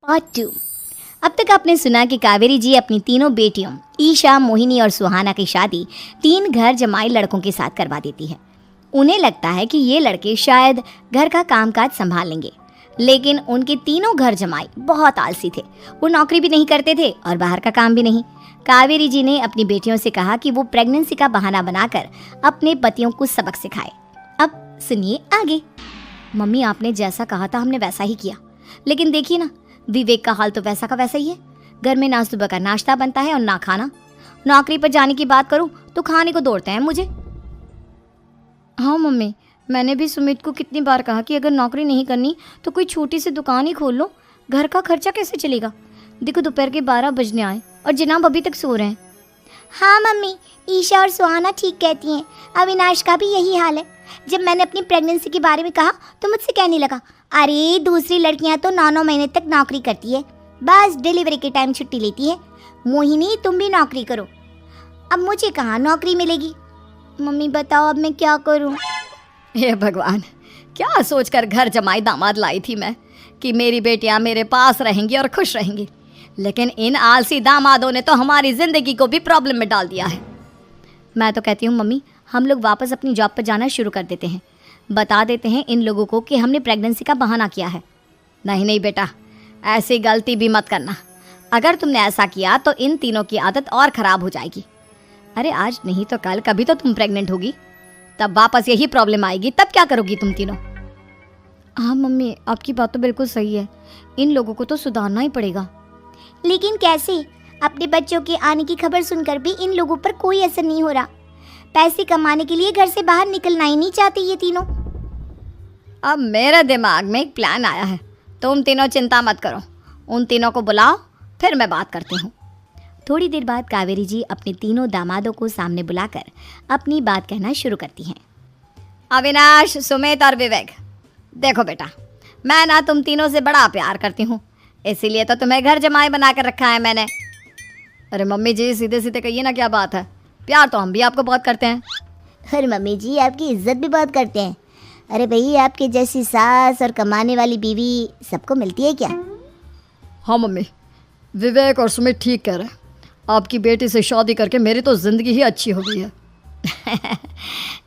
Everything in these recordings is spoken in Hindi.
पार्ट 2। अब तक आपने सुना कि कावेरी जी अपनी तीनों बेटियों ईशा, मोहिनी और सुहाना की शादी 3 घर जमाई लड़कों के साथ करवा देती है। उन्हें लगता है कि ये लड़के शायद घर का कामकाज संभाल लेंगे, लेकिन उनके तीनों घर जमाई बहुत आलसी थे। वो नौकरी भी नहीं करते थे और बाहर का काम भी नहीं। कावेरी जी ने अपनी बेटियों से कहा कि वो प्रेगनेंसी का बहाना बनाकर अपने पतियों को सबक सिखाए। अब सुनिए आगे। मम्मी, आपने जैसा कहा था हमने वैसा ही किया, लेकिन देखिए ना, विवेक का हाल तो वैसा का वैसा ही है। घर में ना सुबह का नाश्ता बनता है और ना खाना। नौकरी पर जाने की बात करूं तो खाने को दौड़ते हैं मुझे। हाँ मम्मी, मैंने भी सुमित को कितनी बार कहा कि अगर नौकरी नहीं करनी तो कोई छोटी सी दुकान ही खोल लो। घर का खर्चा कैसे चलेगा? देखो दोपहर के 12 बजने आए और जनाब अभी तक सो रहे हैं। हाँ मम्मी, ईशा और सुहाना ठीक कहती हैं। अविनाश का भी यही हाल है। जब मैंने अपनी प्रेगनेंसी के बारे में कहा तो मुझसे कहने लगा, अरे दूसरी लड़कियां तो 9-9 महीने तक नौकरी करती है, बस डिलीवरी के टाइम छुट्टी लेती है। मोहिनी, तुम भी नौकरी करो। अब मुझे कहाँ नौकरी मिलेगी? मम्मी बताओ, अब मैं क्या करूँ? हे भगवान, क्या सोचकर घर जमाई दामाद लाई थी मैं कि मेरी बेटियां मेरे पास रहेंगी और खुश रहेंगी, लेकिन इन आलसी दामादों ने तो हमारी जिंदगी को भी प्रॉब्लम में डाल दिया है। मैं तो कहती हूँ मम्मी, हम लोग वापस अपनी जॉब पर जाना शुरू कर देते हैं। बता देते हैं इन लोगों को कि हमने प्रेगनेंसी का बहाना किया है। नहीं नहीं बेटा, ऐसी गलती भी मत करना। अगर तुमने ऐसा किया तो इन तीनों की आदत और ख़राब हो जाएगी। अरे आज नहीं तो कल कभी तो तुम प्रेग्नेंट होगी, तब वापस यही प्रॉब्लम आएगी। तब क्या करोगी तुम तीनों? हाँ मम्मी, आपकी बात तो बिल्कुल सही है। इन लोगों को तो सुधारना ही पड़ेगा। लेकिन कैसे? अपने बच्चों के आने की खबर सुनकर भी इन लोगों पर कोई असर नहीं हो रहा। पैसे कमाने के लिए घर से बाहर निकलना ही नहीं चाहते ये तीनों। अब मेरे दिमाग में एक प्लान आया है। तुम तीनों चिंता मत करो, उन तीनों को बुलाओ, फिर मैं बात करती हूँ। थोड़ी देर बाद कावेरी जी अपने तीनों दामादों को सामने बुलाकर अपनी बात कहना शुरू करती हैं। अविनाश, सुमित और विवेक, देखो बेटा, मैं ना तुम तीनों से बड़ा प्यार करती हूँ, इसीलिए तो तुम्हें घर जमाई बना कर रखा है मैंने। अरे मम्मी जी, सीधे सीधे कहिए ना, क्या बात है? प्यार तो हम भी आपको बहुत करते हैं। अरे मम्मी जी, आपकी इज्जत भी बहुत करते हैं। अरे भाई, आपके जैसी सास और कमाने वाली बीवी सबको मिलती है क्या? हाँ मम्मी, विवेक और सुमित ठीक कह रहे हैं। आपकी बेटी से शादी करके मेरी तो ज़िंदगी ही अच्छी हो गई है।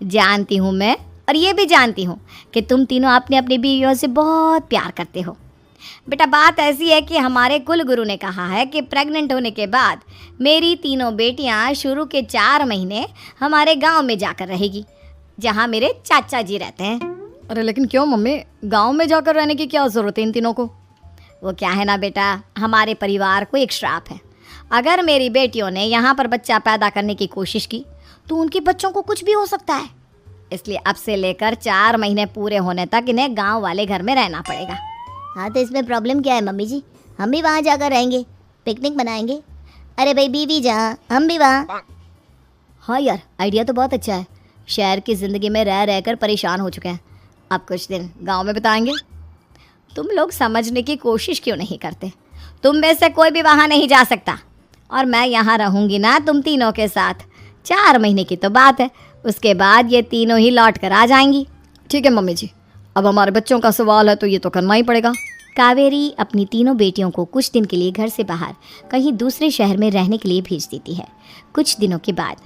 जानती हूँ मैं, और ये भी जानती हूँ कि तुम तीनों अपने अपनी बीवियों से बहुत प्यार करते हो। बेटा, बात ऐसी है कि हमारे कुल गुरु ने कहा है कि प्रेग्नेंट होने के बाद मेरी तीनों बेटियां शुरू के 4 महीने हमारे गांव में जाकर रहेगी, जहां मेरे चाचा जी रहते हैं। अरे लेकिन क्यों मम्मी, गांव में जाकर रहने की क्या ज़रूरत है इन तीनों को? वो क्या है ना बेटा, हमारे परिवार को एक श्राप है। अगर मेरी बेटियों ने यहाँ पर बच्चा पैदा करने की कोशिश की तो उनके बच्चों को कुछ भी हो सकता है। इसलिए अब से लेकर 4 महीने पूरे होने तक इन्हें गाँव वाले घर में रहना पड़ेगा। हाँ तो इसमें प्रॉब्लम क्या है मम्मी जी? हम भी वहाँ जाकर रहेंगे, पिकनिक मनाएंगे। अरे भाई, बीवी जहाँ हम भी वहाँ। हाँ यार, आइडिया तो बहुत अच्छा है। शहर की ज़िंदगी में रह रहकर परेशान हो चुके हैं, अब कुछ दिन गांव में बिताएंगे। तुम लोग समझने की कोशिश क्यों नहीं करते? तुम में से कोई भी वहाँ नहीं जा सकता, और मैं यहाँ रहूँगी ना तुम तीनों के साथ। 4 महीने की तो बात है, उसके बाद ये तीनों ही लौट कर आ जाएंगी। ठीक है मम्मी जी, अब हमारे बच्चों का सवाल है तो ये तो करना ही पड़ेगा। कावेरी अपनी तीनों बेटियों को कुछ दिन के लिए घर से बाहर कहीं दूसरे शहर में रहने के लिए भेज देती है। कुछ दिनों के बाद,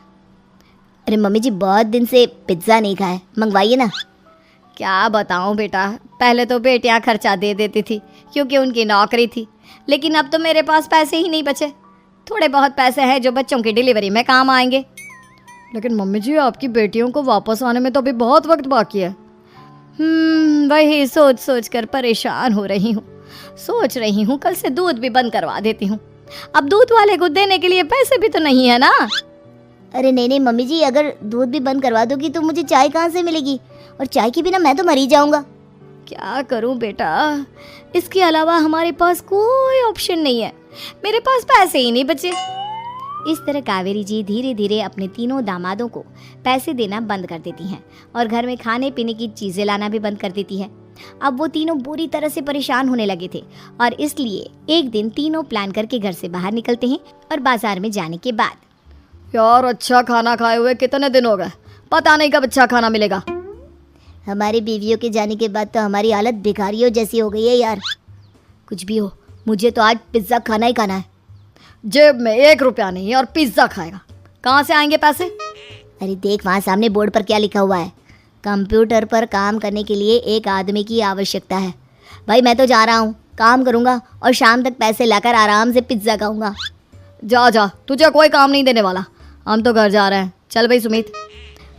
अरे मम्मी जी, बहुत दिन से पिज्ज़ा नहीं खाया, मंगवाइए ना। क्या बताऊं बेटा, पहले तो बेटियां खर्चा दे देती थी क्योंकि उनकी नौकरी थी, लेकिन अब तो मेरे पास पैसे ही नहीं बचे। थोड़े बहुत पैसे हैं जो बच्चों की डिलीवरी में काम आएंगे। लेकिन मम्मी जी, आपकी बेटियों को वापस आने में तो अभी बहुत वक्त बाकी है। वही सोच सोच कर परेशान हो रही हूँ। सोच रही हूँ कल से दूध भी बंद करवा देती हूँ। अब दूध वाले को देने के लिए पैसे भी तो नहीं है ना। अरे नहीं नहीं मम्मी जी, अगर दूध भी बंद करवा दोगी तो मुझे चाय कहाँ से मिलेगी? और चाय के बिना मैं तो मर ही जाऊँगा। क्या करूँ बेटा, इसके अलावा हमारे पास कोई ऑप्शन नहीं है। मेरे पास पैसे ही नहीं बचे। इस तरह कावेरी जी धीरे धीरे अपने तीनों दामादों को पैसे देना बंद कर देती हैं और घर में खाने पीने की चीज़ें लाना भी बंद कर देती है। अब वो तीनों बुरी तरह से परेशान होने लगे थे, और इसलिए एक दिन तीनों प्लान करके घर से बाहर निकलते हैं। और बाजार में जाने के बाद, यार अच्छा खाना खाए हुए कितने दिन हो गए, पता नहीं कब अच्छा खाना मिलेगा। हमारी बीवियों के जाने के बाद तो हमारी हालत भिखारियों जैसी हो गई है यार। कुछ भी हो, मुझे तो आज पिज्ज़ा खाना ही खाना है। जेब में 1 रुपया नहीं है और पिज्ज़ा खाएगा, कहाँ से आएंगे पैसे? अरे देख वहाँ सामने बोर्ड पर क्या लिखा हुआ है, कंप्यूटर पर काम करने के लिए एक आदमी की आवश्यकता है। भाई मैं तो जा रहा हूँ, काम करूँगा और शाम तक पैसे लाकर आराम से पिज्ज़ा खाऊंगा। जा जा, तुझे कोई काम नहीं देने वाला, हम तो घर जा रहे हैं। चल भाई सुमित।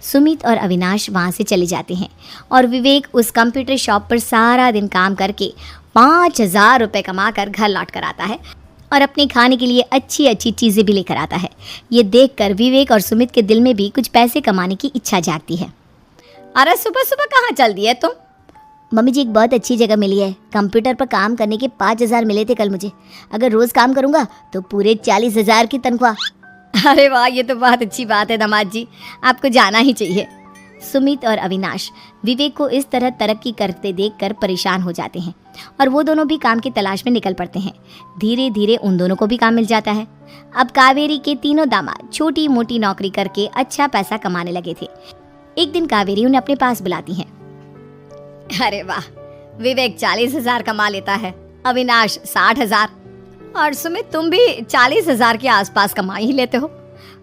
सुमित और अविनाश वहाँ से चले जाते हैं और विवेक उस कंप्यूटर शॉप पर सारा दिन काम करके 5,000 रुपये कमा कर घर लौट कर आता है और अपने खाने के लिए अच्छी अच्छी चीज़ें भी लेकर आता है। ये देखकर विवेक और सुमित के दिल में भी कुछ पैसे कमाने की इच्छा जागती है। अरे सुबह सुबह कहाँ चल दिए तुम? मम्मी जी एक बहुत अच्छी जगह मिली है, कंप्यूटर पर काम करने के 5,000 मिले थे कल मुझे। अगर रोज़ काम करूँगा तो पूरे 40,000 की तनख्वाह। अरे वाह, ये तो बहुत अच्छी बात है दामाद जी, आपको जाना ही चाहिए। सुमित और अविनाश विवेक को इस तरह तरक्की करते देखकर परेशान हो जाते हैं और वो दोनों भी काम की तलाश में निकल पड़ते हैं। धीरे धीरे उन दोनों को भी काम मिल जाता है। अब कावेरी के तीनों दामाद छोटी मोटी नौकरी करके अच्छा पैसा कमाने लगे थे। एक दिन कावेरी उन्हें अपने पास बुलाती हैं। अरे वाह, विवेक 40,000 कमा लेता है, अविनाश 60,000 और सुमित तुम भी 40,000 के आसपास कमा ही लेते हो।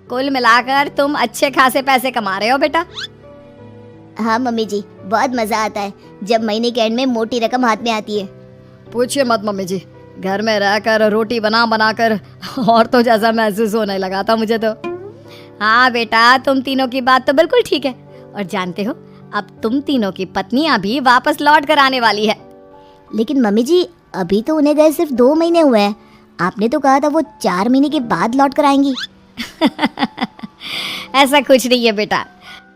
कुल मिलाकर तुम अच्छे खासे पैसे कमा रहे हो बेटा। हाँ मम्मी जी, बहुत मज़ा आता है जब महीने के एंड में मोटी रकम हाथ में आती है। पूछिए मत मम्मी जी, घर में रहकर रोटी बना बना कर और तो जैसा महसूस होने लगा था मुझे तो। हाँ बेटा, तुम तीनों की बात तो बिल्कुल ठीक है। और जानते हो, अब तुम तीनों की पत्नियां भी वापस लौट कर आने वाली है। लेकिन मम्मी जी अभी तो उन्हें गए सिर्फ 2 महीने हुए हैं, आपने तो कहा था वो 4 महीने के बाद लौट कर आएंगी। ऐसा कुछ नहीं है बेटा,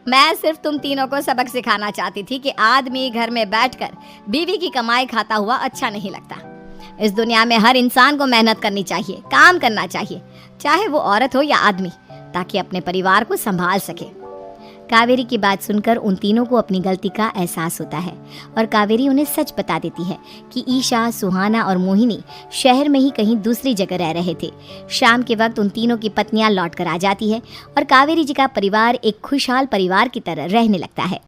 मैं सिर्फ तुम तीनों को सबक सिखाना चाहती थी कि आदमी घर में बैठकर बीवी की कमाई खाता हुआ अच्छा नहीं लगता। इस दुनिया में हर इंसान को मेहनत करनी चाहिए, काम करना चाहिए, चाहे वो औरत हो या आदमी, ताकि अपने परिवार को संभाल सके। कावेरी की बात सुनकर उन तीनों को अपनी गलती का एहसास होता है और कावेरी उन्हें सच बता देती है कि ईशा, सुहाना और मोहिनी शहर में ही कहीं दूसरी जगह रह रहे थे। शाम के वक्त उन तीनों की पत्नियां लौट कर आ जाती है और कावेरी जी का परिवार एक खुशहाल परिवार की तरह रहने लगता है।